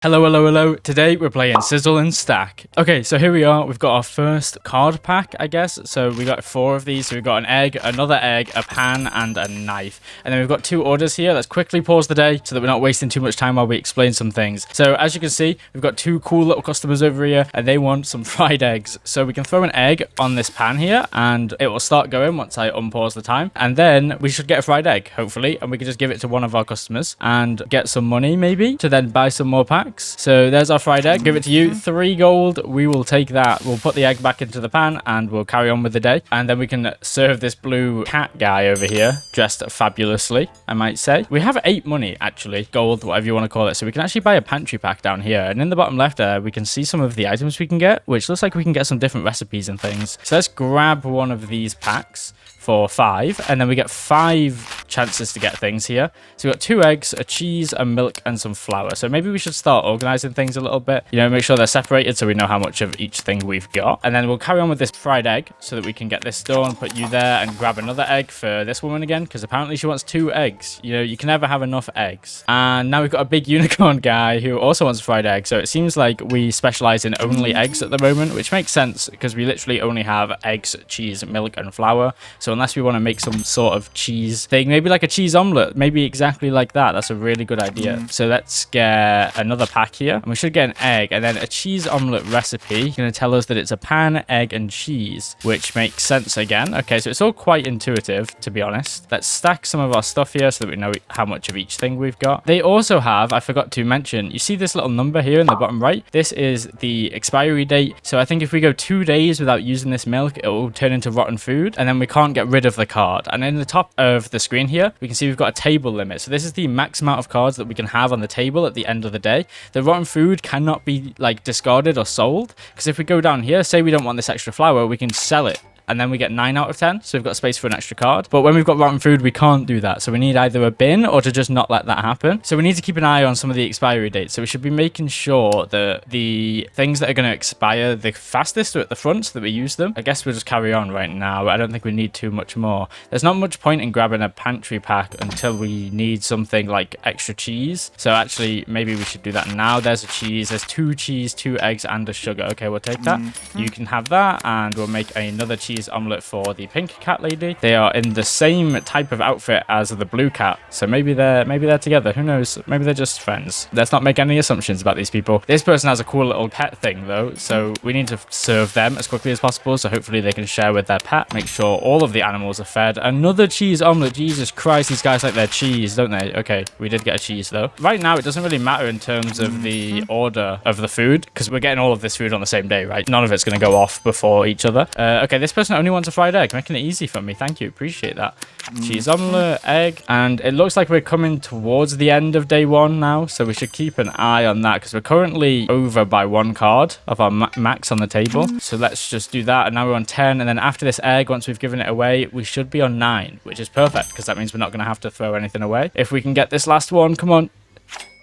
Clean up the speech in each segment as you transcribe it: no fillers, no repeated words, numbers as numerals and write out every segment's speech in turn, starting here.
Hello, hello, hello. Today we're playing Sizzle and Stack. Okay, so here we are. We've got our first card pack, I guess. So we got 4 of these. So we've got an egg, another egg, a pan, and a knife. And then we've got 2 orders here. Let's quickly pause the day so that we're not wasting too much time while we explain some things. So as you can see, we've got 2 cool little customers over here, and they want some fried eggs. So we can throw an egg on this pan here, and it will start going once I unpause the time. And then we should get a fried egg, hopefully, and we can just give it to one of our customers and get some money, maybe, to then buy some more packs. So there's our fried egg. Give it to you. 3 gold. We will take that. We'll put the egg back into the pan and we'll carry on with the day. And then we can serve this blue cat guy over here, dressed fabulously, I might say. We have 8 money, actually. Gold, whatever you want to call it. So we can actually buy a pantry pack down here. And in the bottom left there, we can see some of the items we can get, which looks like we can get some different recipes and things. So let's grab one of these packs for 5, and then we get 5 chances to get things here. So we've got 2 eggs, a cheese, a milk, and some flour. So maybe we should start organizing things a little bit, you know, make sure they're separated so we know how much of each thing we've got. And then we'll carry on with this fried egg so that we can get this done, put you there, and grab another egg for this woman again, because apparently she wants 2 eggs. You know, you can never have enough eggs. And now we've got a big unicorn guy who also wants fried egg. So it seems like we specialize in only eggs at the moment, which makes sense because we literally only have eggs, cheese, milk, and flour. So unless we want to make some sort of cheese thing, maybe like a cheese omelet, maybe exactly like that. That's a really good idea. So let's get another pack here, and we should get an egg, and then a cheese omelet recipe. Going to tell us that it's a pan, egg, and cheese, which makes sense again. Okay, so it's all quite intuitive, to be honest. Let's stack some of our stuff here so that we know how much of each thing we've got. They also have, I forgot to mention, you see this little number here in the bottom right? This is the expiry date. So I think if we go 2 days without using this milk, it will turn into rotten food, and then we can't get rid of the card. And in the top of the screen here, we can see we've got a table limit. So this is the max amount of cards that we can have on the table at the end of the day. The rotten food cannot be like discarded or sold, because if we go down here, say we don't want this extra flour, we can sell it, and then we get 9 out of 10, so we've got space for an extra card. But when we've got rotten food, we can't do that, so we need either a bin or to just not let that happen. So we need to keep an eye on some of the expiry dates. So we should be making sure that the things that are going to expire the fastest are at the front so that we use them. I guess we'll just carry on right now. I don't think we need too much more. There's not much point in grabbing a pantry pack until we need something like extra cheese. So actually, maybe we should do that now. There's a cheese. There's 2 cheese, 2 eggs, and a sugar. Okay, we'll take that. You can have that, and we'll make another cheese omelet for the pink cat lady. They are in the same type of outfit as the blue cat, so maybe they're together. Who knows? Maybe they're just friends. Let's not make any assumptions about these people. This person has a cool little pet thing though, so we need to serve them as quickly as possible, so hopefully they can share with their pet. Make sure all of the animals are fed. Another cheese omelet. Jesus Christ, these guys like their cheese, don't they? Okay, we did get a cheese though. Right now it doesn't really matter in terms of the order of the food, because we're getting all of this food on the same day, right? None of it's going to go off before each other. Okay, this person only wants a fried egg, making it easy for me. Thank you, appreciate that. Cheese omelet, egg, and it looks like we're coming towards the end of day 1 now, so we should keep an eye on that because we're currently over by 1 card of our max on the table. So let's just do that, and now we're on 10, and then after this egg, once we've given it away, we should be on 9, which is perfect because that means we're not going to have to throw anything away. If we can get this last one, come on.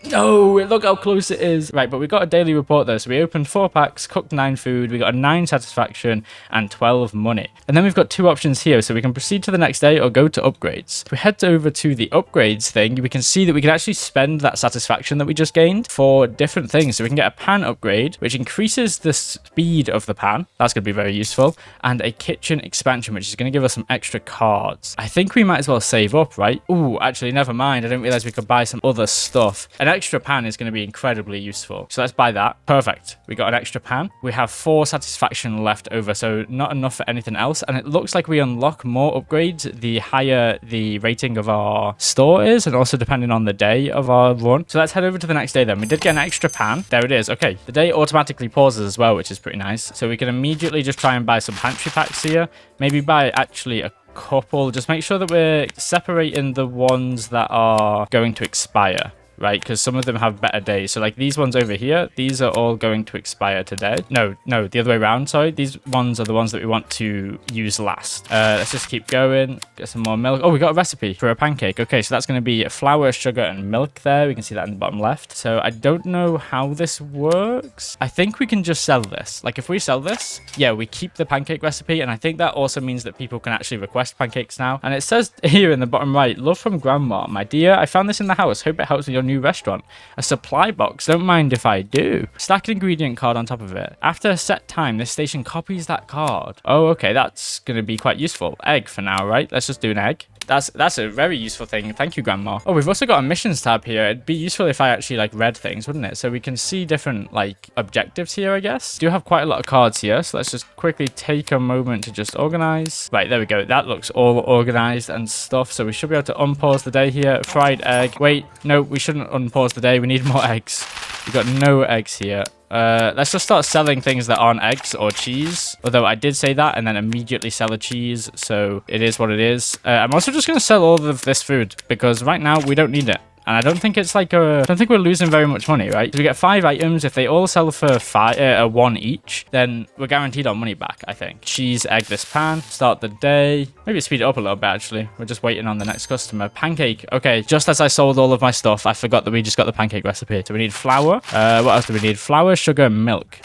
No, look how close it is. Right, but we got a daily report though. So we opened 4 packs, cooked 9 food, we got a 9 satisfaction and 12 money. And then we've got 2 options here. So we can proceed to the next day or go to upgrades. If we head over to the upgrades thing, we can see that we can actually spend that satisfaction that we just gained for different things. So we can get a pan upgrade, which increases the speed of the pan. That's going to be very useful. And a kitchen expansion, which is going to give us some extra cards. I think we might as well save up, right? Ooh, actually, never mind. I didn't realize we could buy some other stuff. An extra pan is going to be incredibly useful. So let's buy that. Perfect. We got an extra pan. We have 4 satisfaction left over, so not enough for anything else. And it looks like we unlock more upgrades the higher the rating of our store is, and also depending on the day of our run. So let's head over to the next day then. We did get an extra pan. There it is. Okay. The day automatically pauses as well, which is pretty nice. So we can immediately just try and buy some pantry packs here. Maybe buy actually a couple. Just make sure that we're separating the ones that are going to expire, right? Because some of them have better days. So like these ones over here, these are all going to expire today. No, the other way around. Sorry. These ones are the ones that we want to use last. Let's just keep going. Get some more milk. Oh, we got a recipe for a pancake. Okay, so that's going to be flour, sugar, and milk there. We can see that in the bottom left. So I don't know how this works. I think we can just sell this. Like if we sell this, yeah, we keep the pancake recipe. And I think that also means that people can actually request pancakes now. And it says here in the bottom right, love from grandma. My dear, I found this in the house. Hope it helps with your new restaurant. A supply box. Don't mind if I do. Stack an ingredient card on top of it. After a set time, this station copies that card. Oh, okay. That's going to be quite useful. Egg for now, right? Let's just do an egg. That's a very useful thing. Thank you, Grandma. Oh, we've also got a missions tab here. It'd be useful if I actually like read things, wouldn't it? So we can see different like objectives here, I guess. Do have quite a lot of cards here. So let's just quickly take a moment to just organize. Right, there we go. That looks all organized and stuff. So we should be able to unpause the day here. Fried egg. Wait, no, we shouldn't unpause the day. We need more eggs. We've got no eggs here. Let's just start selling things that aren't eggs or cheese. Although I did say that and then immediately sell a cheese. So it is what it is. I'm also just going to sell all of this food because right now we don't need it. And I don't think it's like I don't think we're losing very much money, right? So we get 5 items. If they all sell for 1 each, then we're guaranteed our money back, I think. Cheese, egg this pan. Start the day. Maybe speed it up a little bit, actually. We're just waiting on the next customer. Pancake. Okay, just as I sold all of my stuff, I forgot that we just got the pancake recipe. So we need flour. What else do we need? Flour, sugar, and milk.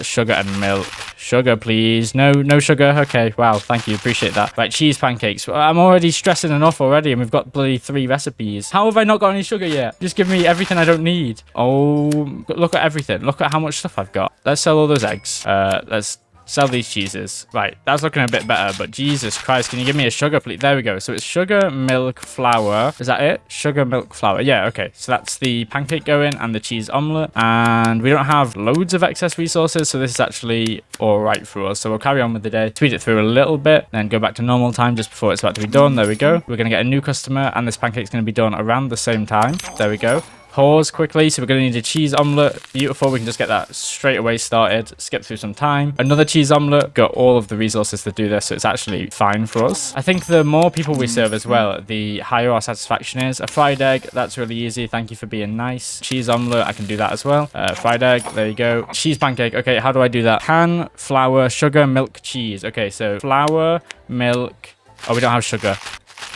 Sugar and milk. Sugar, please. No sugar. Okay, wow, thank you. Appreciate that. Right, cheese pancakes. I'm already stressing enough already, and we've got bloody 3 recipes. How have I not got any sugar yet? Just give me everything I don't need. Oh, look at everything. Look at how much stuff I've got. Let's sell all those eggs. Let's sell these cheeses. Right, that's looking a bit better, but Jesus Christ, can you give me a sugar, please? There we go. So it's sugar, milk, flour. Is that it? Sugar, milk, flour. Yeah, okay. So that's the pancake going and the cheese omelette. And we don't have loads of excess resources, so this is actually all right for us. So we'll carry on with the day, speed it through a little bit, then go back to normal time just before it's about to be done. There we go. We're going to get a new customer, and this pancake's going to be done around the same time. There we go. Pause quickly. So we're going to need a cheese omelette. Beautiful. We can just get that straight away started. Skip through some time. Another cheese omelette. Got all of the resources to do this, so it's actually fine for us. I think the more people we serve as well, the higher our satisfaction is. A fried egg. That's really easy. Thank you for being nice. Cheese omelette. I can do that as well. Fried egg. There you go. Cheese pancake. Okay, how do I do that? Pan, flour, sugar, milk, cheese. Okay, so flour, milk. Oh, we don't have sugar.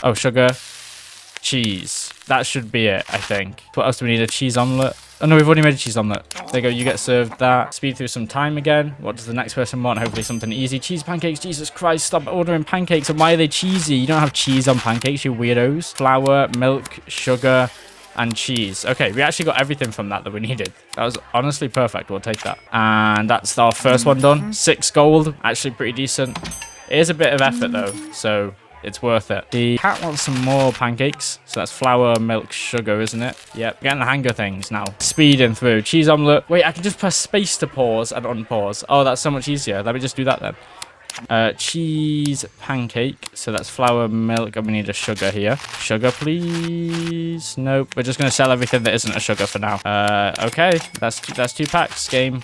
Oh, sugar, cheese. That should be it, I think. What else do we need? A cheese omelette? Oh, no, we've already made a cheese omelette. There you go. You get served that. Speed through some time again. What does the next person want? Hopefully something easy. Cheese pancakes. Jesus Christ. Stop ordering pancakes. And why are they cheesy? You don't have cheese on pancakes, you weirdos. Flour, milk, sugar, and cheese. Okay, we actually got everything from that we needed. That was honestly perfect. We'll take that. And that's our first one done. 6 gold. Actually pretty decent. It is a bit of effort, though, so it's worth it. The cat wants some more pancakes. So that's flour, milk, sugar, isn't it? Yep. Getting the hang of things now. Speeding through. Cheese omelette. Wait, I can just press space to pause and unpause. Oh, that's so much easier. Let me just do that then. Cheese pancake. So that's flour, milk, and we need a sugar here. Sugar, please. Nope. We're just going to sell everything that isn't a sugar for now. Okay. That's 2 packs. Game.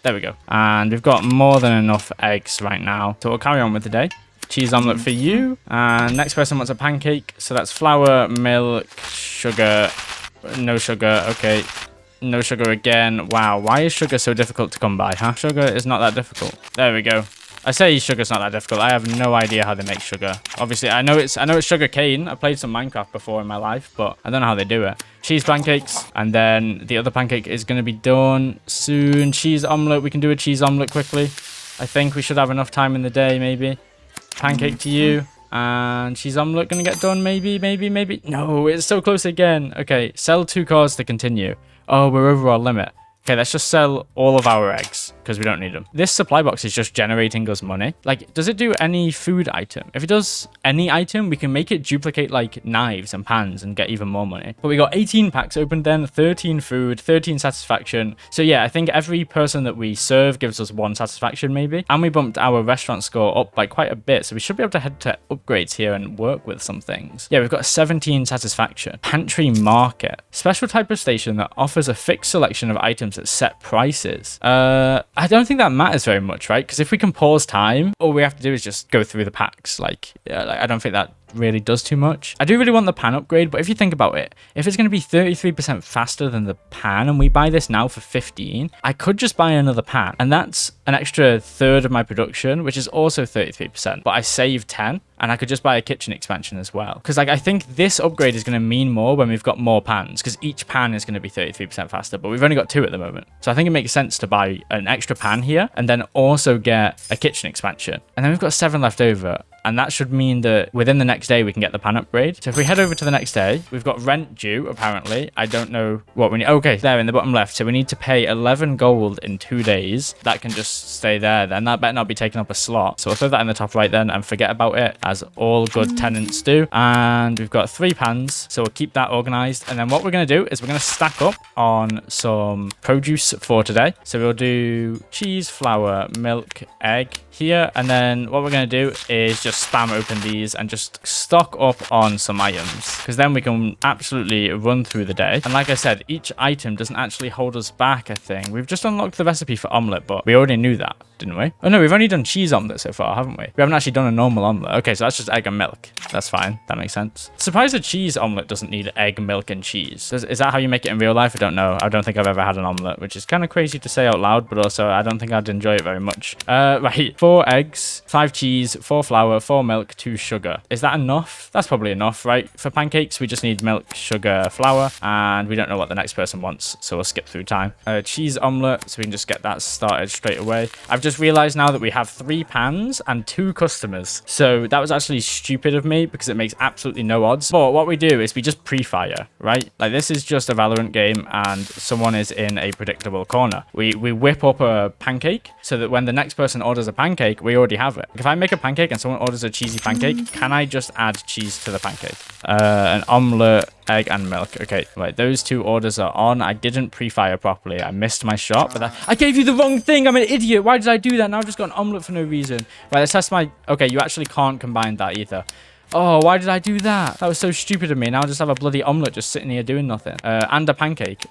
There we go. And we've got more than enough eggs right now. So we'll carry on with the day. Cheese omelette for you. And next person wants a pancake. So that's flour, milk, sugar. No sugar. Okay. No sugar again. Wow. Why is sugar so difficult to come by, huh? Sugar is not that difficult. There we go. I say sugar's not that difficult. I have no idea how they make sugar. Obviously, I know it's sugar cane. I played some Minecraft before in my life, but I don't know how they do it. Cheese pancakes, and then the other pancake is going to be done soon. Cheese omelette. We can do a cheese omelette quickly. I think we should have enough time in the day, maybe. Pancake to you. And cheese omelette going to get done, maybe. No, it's so close again. Okay, sell 2 cars to continue. Oh, we're over our limit. Okay, let's just sell all of our eggs because we don't need them. This supply box is just generating us money. Like, does it do any food item? If it does any item, we can make it duplicate like knives and pans and get even more money. But we got 18 packs opened then, 13 food, 13 satisfaction. So yeah, I think every person that we serve gives us 1 satisfaction maybe. And we bumped our restaurant score up by quite a bit. So we should be able to head to upgrades here and work with some things. Yeah, we've got 17 satisfaction. Pantry market. Special type of station that offers a fixed selection of items at set prices. I don't think that matters very much, right? Because if we can pause time, all we have to do is just go through the packs. Like I don't think that really does too much. I do really want the pan upgrade, but if you think about it, if it's going to be 33% faster than the pan and we buy this now for 15, I could just buy another pan, and that's an extra third of my production, which is also 33%, but I save 10, and I could just buy a kitchen expansion as well. Because like I think this upgrade is going to mean more when we've got more pans, because each pan is going to be 33% faster, but we've only got 2 at the moment. So I think it makes sense to buy an extra pan here and then also get a kitchen expansion. And then we've got 7 left over. and that should mean that within the next day we can get the pan upgrade. So if we head over to the next day, we've got rent due, apparently. I don't know what we need. Okay, there in the bottom left. So we need to pay 11 gold in 2 days. That can just stay there then. That better not be taking up a slot. So we'll throw that in the top right then and forget about it, as all good tenants do. And we've got 3 pans, so we'll keep that organized. And then what we're going to do is we're going to stack up on some produce for today. So we'll do cheese, flour, milk, egg here, and then what we're going to do is just spam open these and just stock up on some items, because then we can absolutely run through the day. And like I said, each item doesn't actually hold us back. I think we've just unlocked the recipe for omelette, but we already knew that, didn't we? Oh no, we've only done cheese omelette so far, haven't we? We haven't actually done a normal omelette. Okay, so that's just egg and milk. That's fine, that makes sense. Surprised a cheese omelette doesn't need egg, milk, and cheese. Is that how you make it in real life? I don't know. I don't think I've ever had an omelette, which is kind of crazy to say out loud, but also I don't think I'd enjoy it very much. Right, 4 eggs, 5 cheese, 4 flour, 4 milk, 2 sugar. Is that enough? That's probably enough, right? For pancakes, we just need milk, sugar, flour, and we don't know what the next person wants, so we'll skip through time. Cheese omelette, so we can just get that started straight away. I've just realized now that we have 3 pans and 2 customers, so that was actually stupid of me because it makes absolutely no odds. But what we do is we just pre-fire, right? Like, this is just a Valorant game and someone is in a predictable corner. We whip up a pancake so that when the next person orders a pancake, we already have it. If I make a pancake and someone orders a cheesy pancake, can I just add cheese to the pancake? An omelette, egg, and milk. Okay, right, those 2 orders are on. I didn't pre-fire properly. I missed my shot, but I gave you the wrong thing. I'm an idiot. Why did I do that? Now I've just got an omelette for no reason. Right, let's test my... Okay, you actually can't combine that either. Oh, why did I do that? That was so stupid of me. Now I just have a bloody omelette just sitting here doing nothing. And a pancake.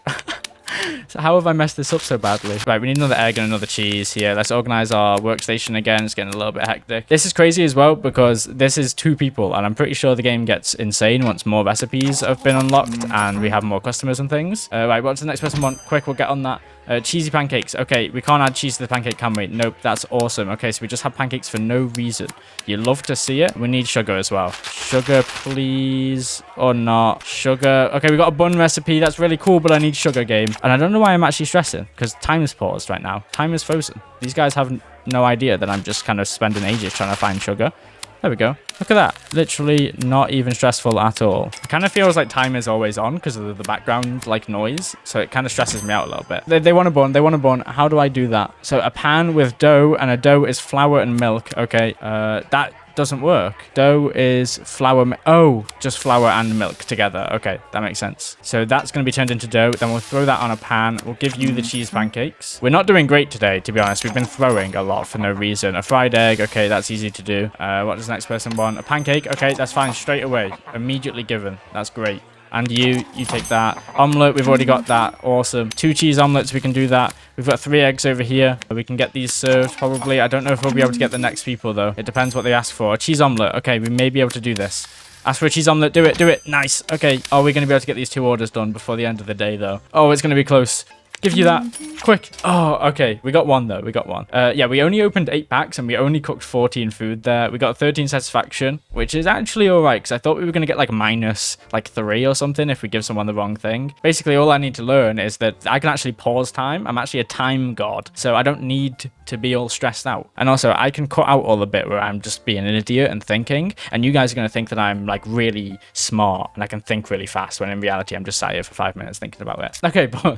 So how have I messed this up so badly? Right, we need another egg and another cheese here. Let's organize our workstation again. It's getting a little bit hectic. This is crazy as well because this is 2 people, and I'm pretty sure the game gets insane once more recipes have been unlocked and we have more customers and things. Right, what's the next person want? Quick, we'll get on that. Cheesy pancakes. Okay, we can't add cheese to the pancake, can we? Nope, that's awesome. Okay, so we just have pancakes for no reason. You love to see it. We need sugar as well. Sugar, please. Or not. Sugar. Okay, we got a bun recipe. That's really cool, but I need sugar, game. And I don't know why I'm actually stressing, because time is paused right now. Time is frozen. These guys have no idea that I'm just kind of spending ages trying to find sugar. There we go. Look at that. Literally not even stressful at all. It kind of feels like time is always on because of the background like noise. So it kind of stresses me out a little bit. They want a bun. They want a bun. How do I do that? So a pan with dough, and a dough is flour and milk. Okay. That doesn't work. Dough is flour. Oh, just flour and milk together. Okay, that makes sense. So that's going to be turned into dough. Then we'll throw that on a pan. We'll give you the cheese pancakes. We're not doing great today, to be honest. We've been throwing a lot for no reason. A fried egg. Okay, that's easy to do. What does the next person want? A pancake. Okay, that's fine. Straight away. Immediately given. That's great. And you take that. Omelette, we've already got that. Awesome. 2 cheese omelettes, we can do that. We've got 3 eggs over here. We can get these served, probably. I don't know if we'll be able to get the next people, though. It depends what they ask for. A cheese omelette. Okay, we may be able to do this. Ask for a cheese omelette. Do it. Do it. Nice. Okay. Are we going to be able to get these 2 orders done before the end of the day, though? Oh, it's going to be close. Give you that. Quick. Oh, okay. We got 1, though. We got 1. Yeah, we only opened 8 packs, and we only cooked 14 food there. We got 13 satisfaction, which is actually all right, because I thought we were going to get, like, minus, like, 3 or something if we give someone the wrong thing. Basically, all I need to learn is that I can actually pause time. I'm actually a time god, so I don't need to be all stressed out. And also, I can cut out all the bit where I'm just being an idiot and thinking, and you guys are going to think that I'm, like, really smart, and I can think really fast, when in reality, I'm just sat here for 5 minutes thinking about it. Okay, but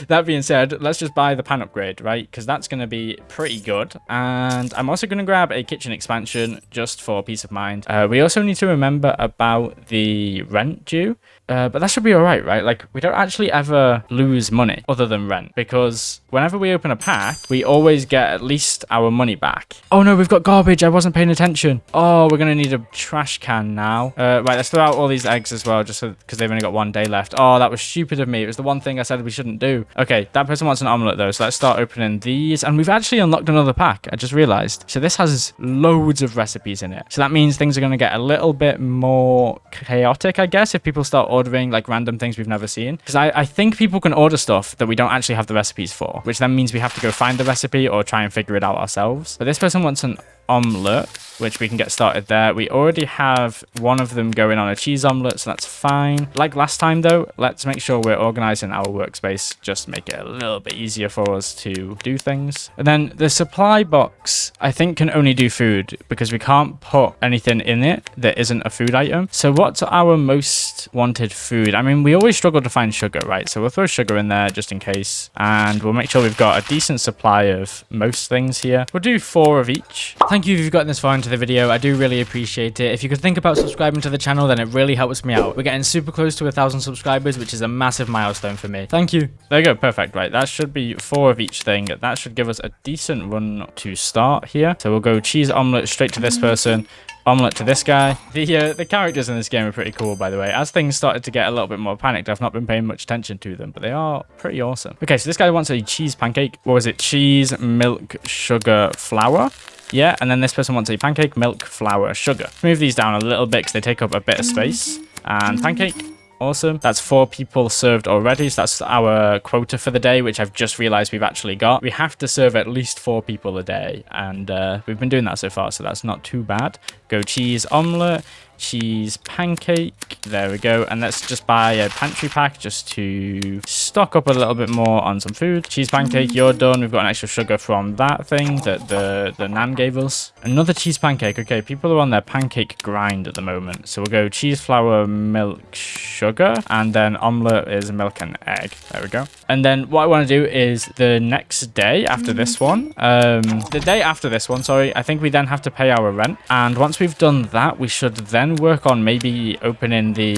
that being said, let's just buy the pan upgrade, right? Because that's going to be pretty good. And I'm also going to grab a kitchen expansion just for peace of mind. We also need to remember about the rent due. But that should be all right, right? Like, we don't actually ever lose money other than rent, because whenever we open a pack, we always get at least our money back. Oh no, we've got garbage. I wasn't paying attention. Oh, we're going to need a trash can now. Right, let's throw out all these eggs as well, just because they've only got 1 day left. Oh, that was stupid of me. It was the one thing I said we shouldn't do. Okay, that person wants an omelette though, so let's start opening these. And we've actually unlocked another pack. I just realized. So this has loads of recipes in it. So that means things are going to get a little bit more chaotic, I guess, if people start ordering like random things we've never seen, because I think people can order stuff that we don't actually have the recipes for, which then means we have to go find the recipe or try and figure it out ourselves. But this person wants an omelette, which we can get started there. We already have one of them going on a cheese omelette, so that's fine. Like last time though, let's make sure we're organizing our workspace, just make it a little bit easier for us to do things. And then the supply box, I think, can only do food because we can't put anything in it that isn't a food item. So what's our most wanted food? I mean, we always struggle to find sugar, right? So we'll throw sugar in there just in case, and we'll make sure we've got a decent supply of most things here. We'll do 4 of each. Thank you if you've gotten this far into the video. I do really appreciate it. If you could think about subscribing to the channel, then it really helps me out. We're getting super close to 1,000 subscribers, which is a massive milestone for me. Thank you. There you go. Perfect. Right. That should be 4 of each thing. That should give us a decent run to start here. So we'll go cheese omelette straight to this person. Omelette to this guy. The characters in this game are pretty cool, by the way. As things started to get a little bit more panicked, I've not been paying much attention to them, but they are pretty awesome. Okay, so this guy wants a cheese pancake. What was it? Cheese, milk, sugar, flour. Yeah, and then this person wants a pancake, milk, flour, sugar. Move these down a little bit because they take up a bit of space. And pancake. Awesome. That's 4 people served already. So that's our quota for the day, which I've just realized we've actually got. We have to serve at least 4 people a day. And we've been doing that so far, so that's not too bad. Go cheese omelette, cheese pancake. There we go. And let's just buy a pantry pack just to stock up a little bit more on some food. Cheese pancake, you're done. We've got an extra sugar from that thing that the nan gave us. Another cheese pancake. Okay, people are on their pancake grind at the moment. So we'll go cheese, flour, milk, sugar, and then omelette is milk and egg. There we go. And then what I want to do is the next day after this one, the day after this one, sorry, I think we then have to pay our rent. And once we've done that, we should then work on maybe opening the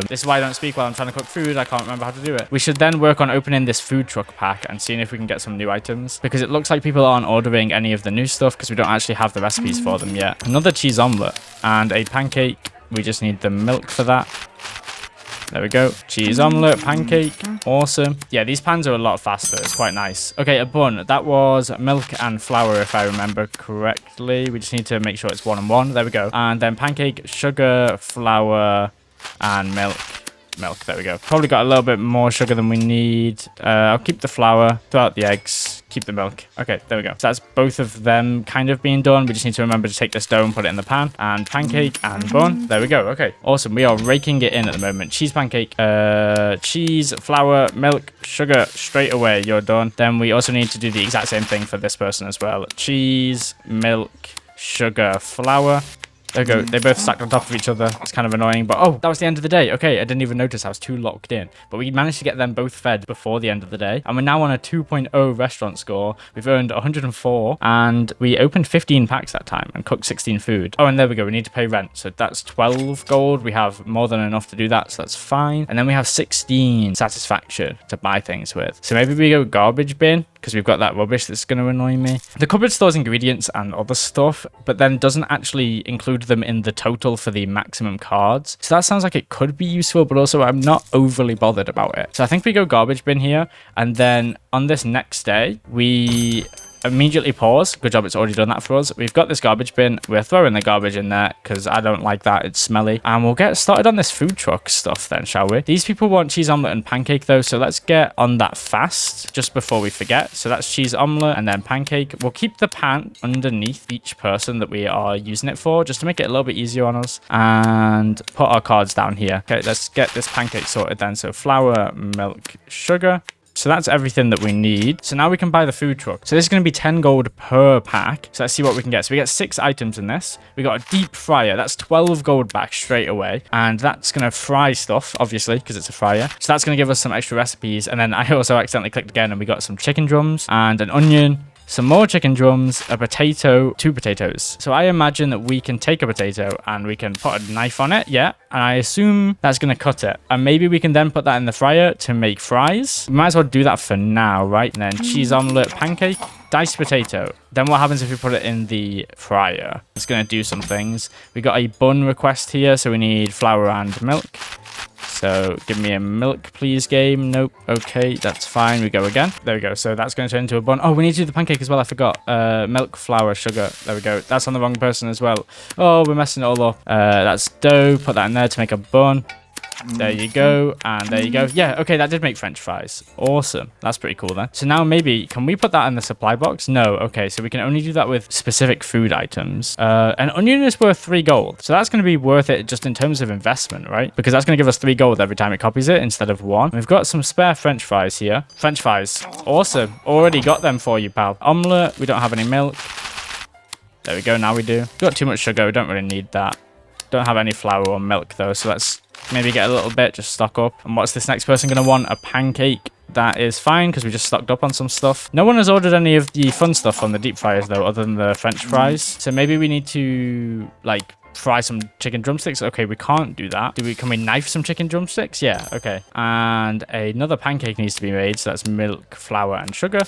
this is why I don't speak while I'm trying to cook food. I can't remember how to do it. We should then work on opening this food truck pack and seeing if we can get some new items, because it looks like people aren't ordering any of the new stuff because we don't actually have the recipes for them yet. Another cheese omelette and a pancake. We just need the milk for that. There we go. Cheese omelette, pancake. Awesome. Yeah, these pans are a lot faster. It's quite nice. Okay, a bun. That was milk and flour, if I remember correctly. We just need to make sure it's 1 and 1. There we go. And then pancake, sugar, flour, and milk. There we go. Probably got a little bit more sugar than we need. I'll keep the flour, throw out the eggs, keep the milk. Okay, there we go. So that's both of them kind of being done. We just need to remember to take this dough and put it in the pan. And pancake and bun. There we go. Okay, awesome. We are raking it in at the moment. Cheese pancake, cheese, flour, milk, sugar, straight away. You're done. Then we also need to do the exact same thing for this person as well. Cheese, milk, sugar, flour. There we go. They both stacked on top of each other. It's kind of annoying, but oh, that was the end of the day. Okay, I didn't even notice I was too locked in. But we managed to get them both fed before the end of the day. And we're now on a 2.0 restaurant score. We've earned 104, and we opened 15 packs that time and cooked 16 food. Oh, and there we go. We need to pay rent. So that's 12 gold. We have more than enough to do that, so that's fine. And then we have 16 satisfaction to buy things with. So maybe we go garbage bin, because we've got that rubbish that's going to annoy me. The cupboard stores ingredients and other stuff, but then doesn't actually include them in the total for the maximum cards. So that sounds like it could be useful, but also I'm not overly bothered about it. So I think we go garbage bin here, and then on this next day, we immediately pause. Good job, it's already done that for us. We've got this garbage bin. We're throwing the garbage in there because I don't like that. It's smelly. And we'll get started on this food truck stuff then, shall we? These people want cheese omelette and pancake though, so let's get on that fast just before we forget. So that's cheese omelette and then pancake. We'll keep the pan underneath each person that we are using it for, just to make it a little bit easier on us, and put our cards down here. Okay, let's get this pancake sorted then. So flour, milk, sugar. So that's everything that we need. So now we can buy the food truck. So this is going to be 10 gold per pack. So let's see what we can get. So we get 6 items in this. We got a deep fryer. That's 12 gold back straight away. And that's going to fry stuff, obviously, because it's a fryer. So that's going to give us some extra recipes. And then I also accidentally clicked again, and we got some chicken drums and an onion, some more chicken drums, a potato, 2 potatoes. So I imagine that we can take a potato and we can put a knife on it. Yeah. And I assume that's going to cut it. And maybe we can then put that in the fryer to make fries. We might as well do that for now, right? And then cheese omelette, pancake, diced potato. Then what happens if we put it in the fryer? It's going to do some things. We got a bun request here. So we need flour and milk. So give me a milk, please, game. Nope. Okay, that's fine. We go again. There we go. So that's going to turn into a bun. Oh, we need to do the pancake as well. I forgot. Milk, flour, sugar. There we go. That's on the wrong person as well. Oh, we're messing it all up. That's dough. Put that in there to make a bun. There you go, and there you go. Yeah, okay, that did make French fries. Awesome. That's pretty cool then. So now maybe, can we put that in the supply box? No, okay, so we can only do that with specific food items. An onion is worth 3 gold, so that's going to be worth it just in terms of investment, right? Because that's going to give us 3 gold every time it copies it instead of 1. We've got some spare French fries here. French fries. Awesome. Already got them for you, pal. Omelette. We don't have any milk. There we go, now we do. Got too much sugar, we don't really need that. Don't have any flour or milk though, so let's maybe get a little bit, just stock up. And what's this next person going to want? A pancake. That is fine, because we just stocked up on some stuff. No one has ordered any of the fun stuff from the deep fryers though, other than the French fries. So maybe we need to, like, fry some chicken drumsticks. Okay, we can't do that. Can we knife some chicken drumsticks? Yeah, okay. And another pancake needs to be made, so that's milk, flour, and sugar.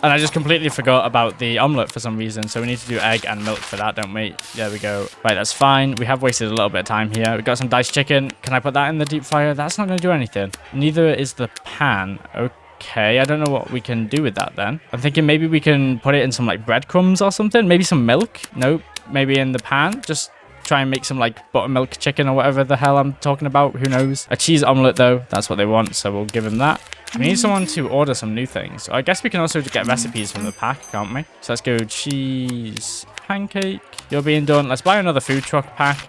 And I just completely forgot about the omelette for some reason, so we need to do egg and milk for that, don't we? There we go. Right, that's fine. We have wasted a little bit of time here. We've got some diced chicken. Can I put that in the deep fryer? That's not going to do anything. Neither is the pan. Okay, I don't know what we can do with that then. I'm thinking maybe we can put it in some like breadcrumbs or something. Maybe some milk. Nope. Maybe in the pan. Just try and make some like buttermilk chicken or whatever the hell I'm talking about. Who knows? A cheese omelette though. That's what they want, so we'll give them that. We need someone to order some new things. So I guess we can also get recipes from the pack, can't we? So let's go cheese pancake. You're being done. Let's buy another food truck pack.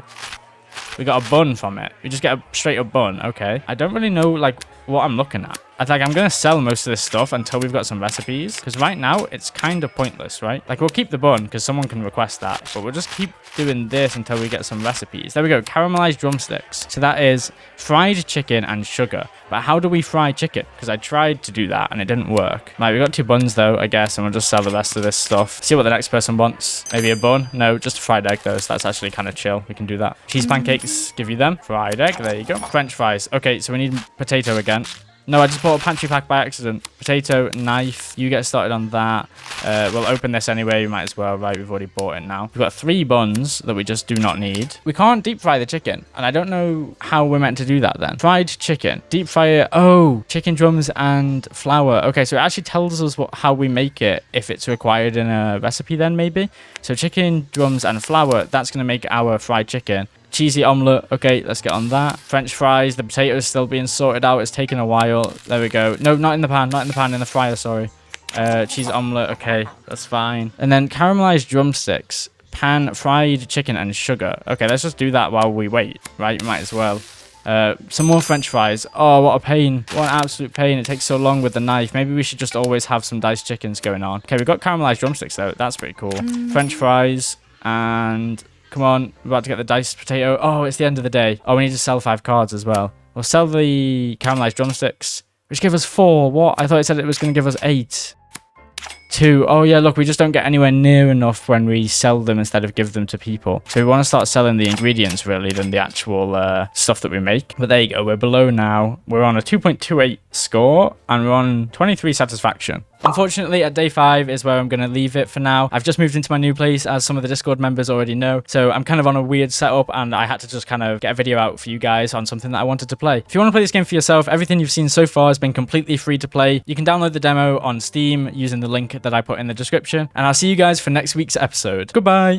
We got a bun from it. We just get a straight up bun. Okay. I don't really know like what I'm looking at. I'm going to sell most of this stuff until we've got some recipes. Because right now, it's kind of pointless, right? Like, we'll keep the bun because someone can request that. But we'll just keep doing this until we get some recipes. There we go. Caramelized drumsticks. So that is fried chicken and sugar. But how do we fry chicken? Because I tried to do that and it didn't work. Right, we got 2 buns though, I guess. And we'll just sell the rest of this stuff. See what the next person wants. Maybe a bun? No, just a fried egg though. So that's actually kind of chill. We can do that. Cheese pancakes. Give you them. Fried egg. There you go. French fries. Okay, so we need potato again. No, I just bought a pantry pack by accident. Potato, knife. You get started on that. We'll open this anyway. We might as well. Right, we've already bought it now. We've got 3 buns that we just do not need. We can't deep fry the chicken. And I don't know how we're meant to do that then. Fried chicken. Deep fry it. Oh, chicken drums and flour. Okay, so it actually tells us how we make it if it's required in a recipe then maybe. So chicken drums and flour. That's going to make our fried chicken. Cheesy omelette. Okay, let's get on that. French fries. The potato is still being sorted out. It's taken a while. There we go. No, not in the pan. Not in the pan. In the fryer, sorry. Cheese omelette. Okay, that's fine. And then caramelized drumsticks. Pan, fried chicken, and sugar. Okay, let's just do that while we wait, right? We might as well. Some more French fries. Oh, what a pain. What an absolute pain. It takes so long with the knife. Maybe we should just always have some diced chickens going on. Okay, we've got caramelized drumsticks, though. That's pretty cool. French fries and... Come on, we're about to get the diced potato. Oh, it's the end of the day. Oh, we need to sell 5 cards as well. We'll sell the caramelized drumsticks, which give us 4. What? I thought it said it was going to give us 8. 2. Oh, yeah, look, we just don't get anywhere near enough when we sell them instead of give them to people. So we want to start selling the ingredients, really, than the actual stuff that we make. But there you go. We're below now. We're on a 2.28 score, and we're on 23 satisfaction. Unfortunately, at day 5 is where I'm going to leave it for now. I've just moved into my new place, as some of the Discord members already know. So I'm kind of on a weird setup, and I had to just kind of get a video out for you guys on something that I wanted to play. If you want to play this game for yourself, everything you've seen so far has been completely free to play. You can download the demo on Steam using the link that I put in the description. And I'll see you guys for next week's episode. Goodbye!